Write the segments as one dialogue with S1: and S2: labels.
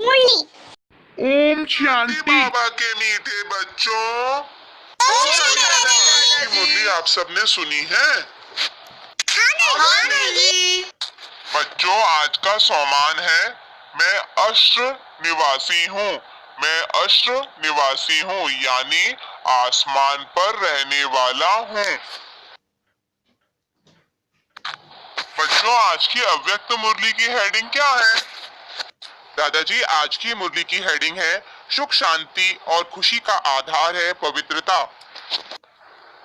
S1: मुरली।
S2: ओम शांति।
S3: बाबा के मीठे बच्चों, की मुरली आप सबने सुनी है? बच्चों, आज का सोमान है मैं अश्र निवासी हूँ। मैं अश्र निवासी हूँ यानी आसमान पर रहने वाला हूँ। बच्चों, आज की अव्यक्त मुरली की हेडिंग क्या है? दादाजी, आज की मुरली की हेडिंग है सुख शांति और खुशी का आधार है पवित्रता।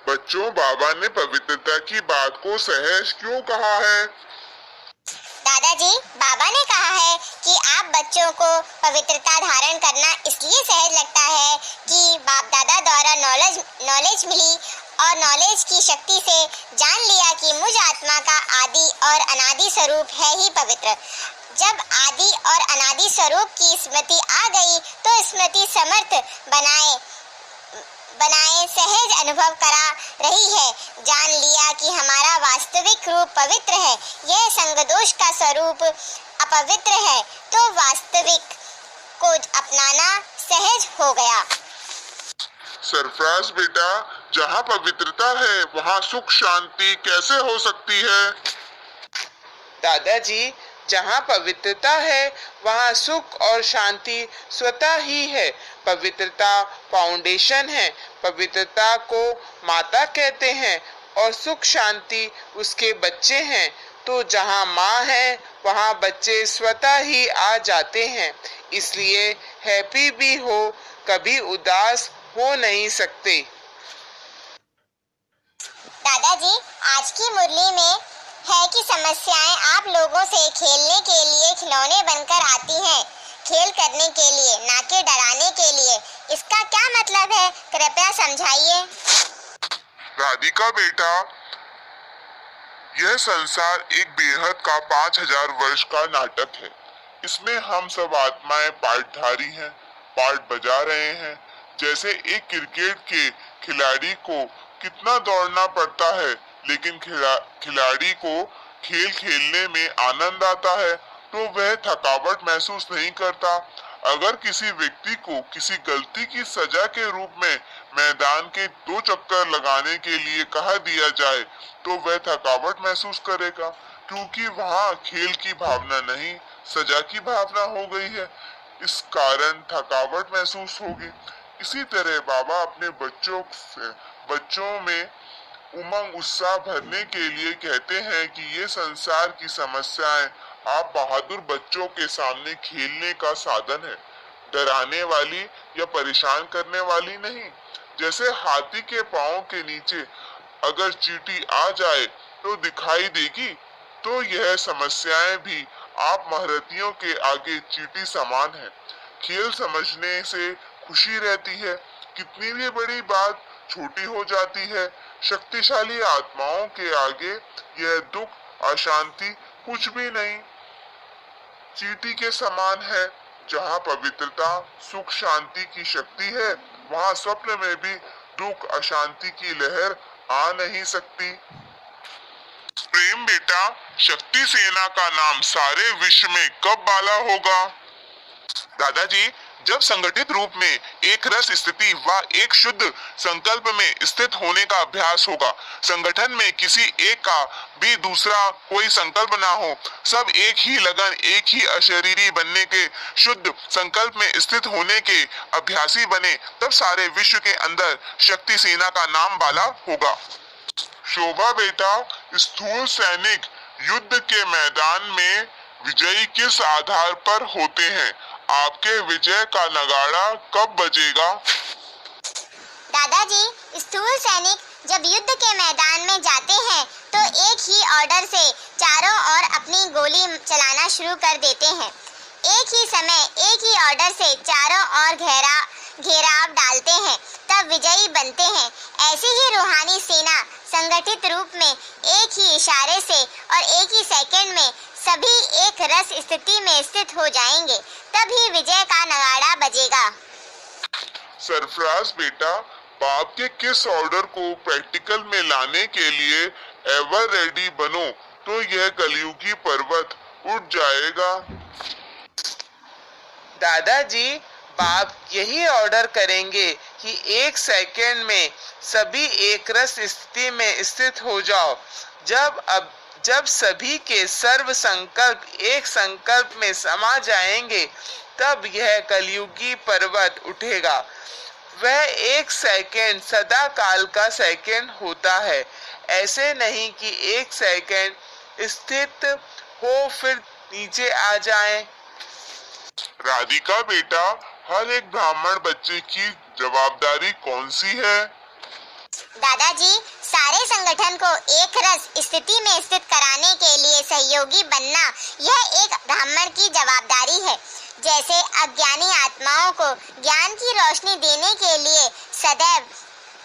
S3: बच्चों, बाबा ने पवित्रता की बात को सहज क्यों कहा है?
S1: दादाजी, बाबा ने कहा है कि आप बच्चों को पवित्रता धारण करना इसलिए सहज लगता है कि बाप दादा द्वारा नॉलेज मिली और नॉलेज की शक्ति से जान लिया कि मुझ आत्मा का आदि और अनादि स्वरूप है ही पवित्र। जब आदि और अनादि स्वरूप की स्मृति आ गई तो स्मृति समर्थ बनाए सहज अनुभव करा रही है। जान लिया कि हमारा वास्तविक रूप पवित्र है, यह संगदोष का स्वरूप अपवित्र है, तो वास्तविक को अपनाना सहज हो गया।
S3: सरफराज बेटा, जहाँ पवित्रता है वहाँ सुख शांति कैसे हो सकती है?
S2: दादाजी, जहाँ पवित्रता है वहाँ सुख और शांति स्वतः ही है। पवित्रता फाउंडेशन है। पवित्रता को माता कहते हैं और सुख शांति उसके बच्चे हैं। तो जहाँ माँ है वहाँ बच्चे स्वतः ही आ जाते हैं। इसलिए हैप्पी भी हो, कभी उदास हो नहीं सकते।
S1: दादाजी, आज की मुरली में है कि समस्याएं आप लोगों से खेलने के लिए खिलौने बनकर आती हैं, खेल करने के लिए, ना कि डराने के लिए। इसका क्या मतलब है, कृपया समझाइए।
S3: राधिका बेटा, यह संसार एक बेहद का 5000 वर्ष का नाटक है। इसमें हम सब आत्माएं पार्टधारी हैं, पार्ट बजा रहे हैं। जैसे एक क्रिकेट के खिलाड़ी को कितना दौड़ना पड़ता है, लेकिन खिलाड़ी को खेल खेलने में आनंद आता है तो वह थकावट महसूस नहीं करता। अगर किसी व्यक्ति को किसी गलती की सजा के रूप में मैदान के 2 चक्कर लगाने के लिए कहा दिया जाए तो वह थकावट महसूस करेगा, क्योंकि वहाँ खेल की भावना नहीं, सजा की भावना हो गई है। इस कारण थकावट महसूस होगी। इसी तरह बाबा अपने बच्चों में उमंग उत्साह भरने के लिए कहते हैं कि ये संसार की समस्याएं आप बहादुर बच्चों के सामने खेलने का साधन है, डराने वाली या परेशान करने वाली नहीं। जैसे हाथी के पाँव के नीचे अगर चींटी आ जाए तो दिखाई देगी, तो यह समस्याएं भी आप महारथियों के आगे चींटी समान है। खेल समझने से खुशी रहती है, कितनी भी बड़ी बात छोटी हो जाती है। शक्तिशाली आत्माओं के आगे यह दुख, अशांति कुछ भी नहीं, चींटी के समान है। जहाँ पवित्रता, सुख शांति की शक्ति है, वहाँ स्वप्न में भी दुख अशांति की लहर आ नहीं सकती। प्रेम बेटा, शक्ति सेना का नाम सारे विश्व में कब बाला होगा? दादाजी, जब संगठित रूप में एक रस स्थिति व एक शुद्ध संकल्प में स्थित होने का अभ्यास होगा। संगठन में किसी एक का भी दूसरा कोई संकल्प ना हो, सब एक ही लगन, एक ही अशरीरी बनने के शुद्ध संकल्प में स्थित होने के अभ्यासी बने, तब सारे विश्व के अंदर शक्ति सेना का नाम बाला होगा। शोभा बेटा, स्थूल सैनिक युद्ध के मैदान में विजयी किस आधार पर होते हैं? आपके विजय का नगाड़ा कब बजेगा?
S1: दादाजी, स्थूल सैनिक जब युद्ध के मैदान में जाते हैं तो एक ही ऑर्डर से चारों ओर अपनी गोली चलाना शुरू कर देते हैं। एक ही समय, एक ही ऑर्डर से चारों ओर घेराव डालते हैं, तब विजयी बनते हैं। ऐसी ही रूहानी सेना संगठित रूप में एक ही इशारे से और एक ही सेकंड में सभी एक रस स्थिति में स्थित हो जाएंगे, तभी विजय का नगाड़ा बजेगा।
S3: सरफराज बेटा, बाप के किस ऑर्डर को प्रैक्टिकल में लाने के लिए एवर रेडी बनो, तो यह कलयुगी पर्वत उठ जाएगा।
S2: दादाजी बाप यही ऑर्डर करेंगे कि 1 सेकंड में सभी एक रस स्थिति में स्थित हो जाओ। जब सभी के सर्व संकल्प एक संकल्प में समा जाएंगे, तब यह कलयुगी पर्वत उठेगा। वह 1 सेकंड सदा काल का सेकंड होता है। ऐसे नहीं कि 1 सेकंड स्थित हो फिर नीचे आ जाए।
S3: राधिका बेटा, हर एक ब्राह्मण बच्चे की जवाबदारी कौन सी है?
S1: दादाजी, सारे संगठन को एक रस स्थिति में स्थित कराने के लिए सहयोगी बनना यह एक ब्राह्मण की जवाबदारी है। जैसे अज्ञानी आत्माओं को ज्ञान की रोशनी देने के लिए सदैव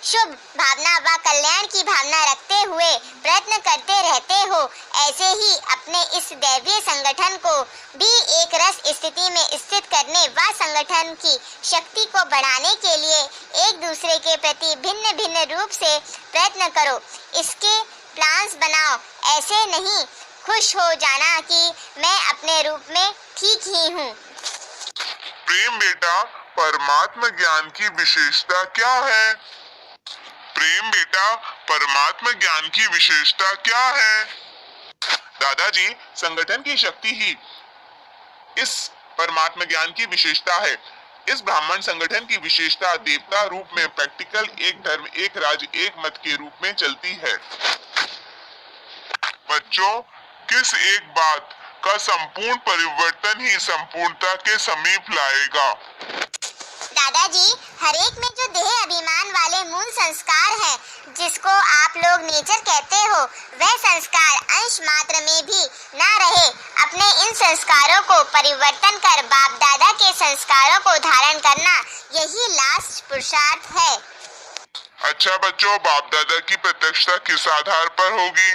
S1: शुभ भावना व कल्याण की भावना रखते हुए प्रयत्न करते रहते हो, ऐसे ही अपने इस दैवीय संगठन को भी एक रस स्थिति में स्थित करने व संगठन की शक्ति को बढ़ाने के लिए एक दूसरे के प्रति भिन्न भिन्न रूप से प्रयत्न करो। इसके प्लान्स बनाओ। ऐसे नहीं खुश हो जाना कि मैं अपने रूप में ठीक ही हूँ।
S3: प्रेम बेटा, परमात्मा ज्ञान की विशेषता क्या है? प्रेम बेटा, परमात्मा ज्ञान की विशेषता क्या है? दादाजी, संगठन की शक्ति ही इस परमात्मा ज्ञान की विशेषता है। इस ब्राह्मण संगठन की विशेषता देवता रूप में प्रैक्टिकल एक धर्म एक राज्य एक मत के रूप में चलती है। बच्चों, किस एक बात का संपूर्ण परिवर्तन ही संपूर्णता के समीप लाएगा?
S1: दादाजी, हरेक में जो देह अभिमान वाले मूल संस्कार है, जिसको आप लोग नेचर कहते हो, वह संस्कार अंश मात्र में भी ना रहे। अपने इन संस्कारों को परिवर्तन कर बाप दादा के संस्कारों को धारण करना, यही लास्ट पुरुषार्थ है।
S3: अच्छा बच्चों, बाप दादा की प्रत्यक्षता किस आधार पर होगी?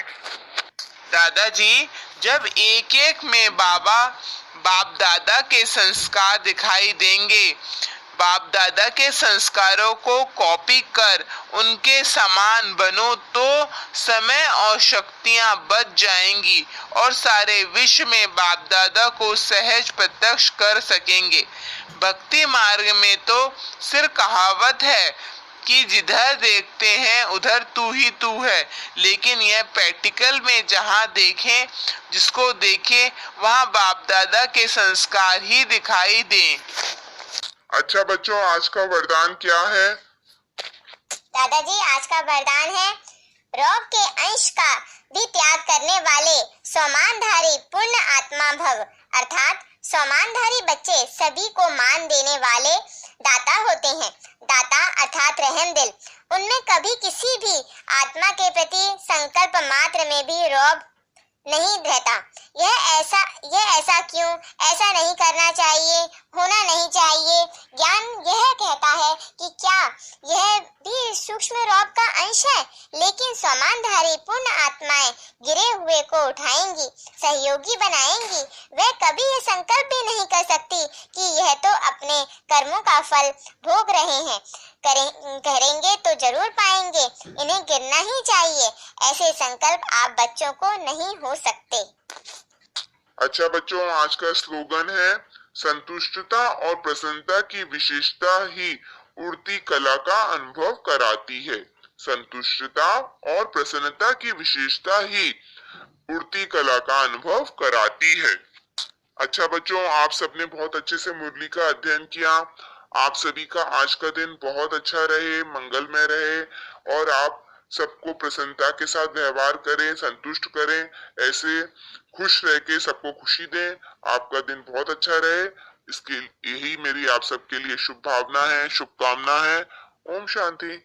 S2: दादाजी, जब एक एक में बाप दादा के संस्कार दिखाई देंगे, बाप दादा के संस्कारों को कॉपी कर उनके समान बनो, तो समय और शक्तियां बच जाएंगी और सारे विश्व में बाप दादा को सहज प्रत्यक्ष कर सकेंगे। भक्ति मार्ग में तो सिर्फ कहावत है कि जिधर देखते हैं उधर तू ही तू है, लेकिन यह प्रैक्टिकल में जहाँ देखें, जिसको देखें वहाँ बाप दादा के संस्कार ही दिखाई दें।
S3: अच्छा बच्चों, आज का वरदान क्या है?
S1: दादाजी, आज का वरदान है, रौब के अंश का भी त्याग करने वाले स्वमानधारी पूर्ण आत्मा भव। अर्थात स्वमानधारी बच्चे सभी को मान देने वाले दाता होते हैं। दाता अर्थात रहम दिल। उनमें कभी किसी भी आत्मा के प्रति संकल्प मात्र में भी रौब नहीं रहता। यह ऐसा क्यों, ऐसा नहीं करना चाहिए, होना नहीं चाहिए। ज्ञान यह कहता है कि क्या यह भी सूक्ष्म रौब का अंश है, लेकिन स्वमानधारी पूर्ण आत्माएं गिरे हुए को उठाएंगी, सहयोगी बनाएंगी। वह कभी यह संकल्प भी नहीं कर सकती कि यह तो अपने कर्मों का फल भोग रहे हैं, करेंगे तो जरूर पाएंगे, इन्हें गिरना ही चाहिए। ऐसे संकल्प आप बच्चों को नहीं हो सकते।
S3: अच्छा बच्चों, आज का स्लोगन है, संतुष्टता और प्रसन्नता की विशेषता ही उड़ती कला का अनुभव कराती है। संतुष्टता और प्रसन्नता की विशेषता ही उड़ती कला का अनुभव कराती है। अच्छा बच्चों, आप सबने बहुत अच्छे से मुरली का अध्ययन किया। आप सभी का आज का दिन बहुत अच्छा रहे, मंगलमय रहे और आप सबको प्रसन्नता के साथ व्यवहार करें, संतुष्ट करें, ऐसे खुश रह के सबको खुशी दें। आपका दिन बहुत अच्छा रहे, इसके यही मेरी आप सबके लिए शुभ भावना है, शुभकामना है। ओम शांति।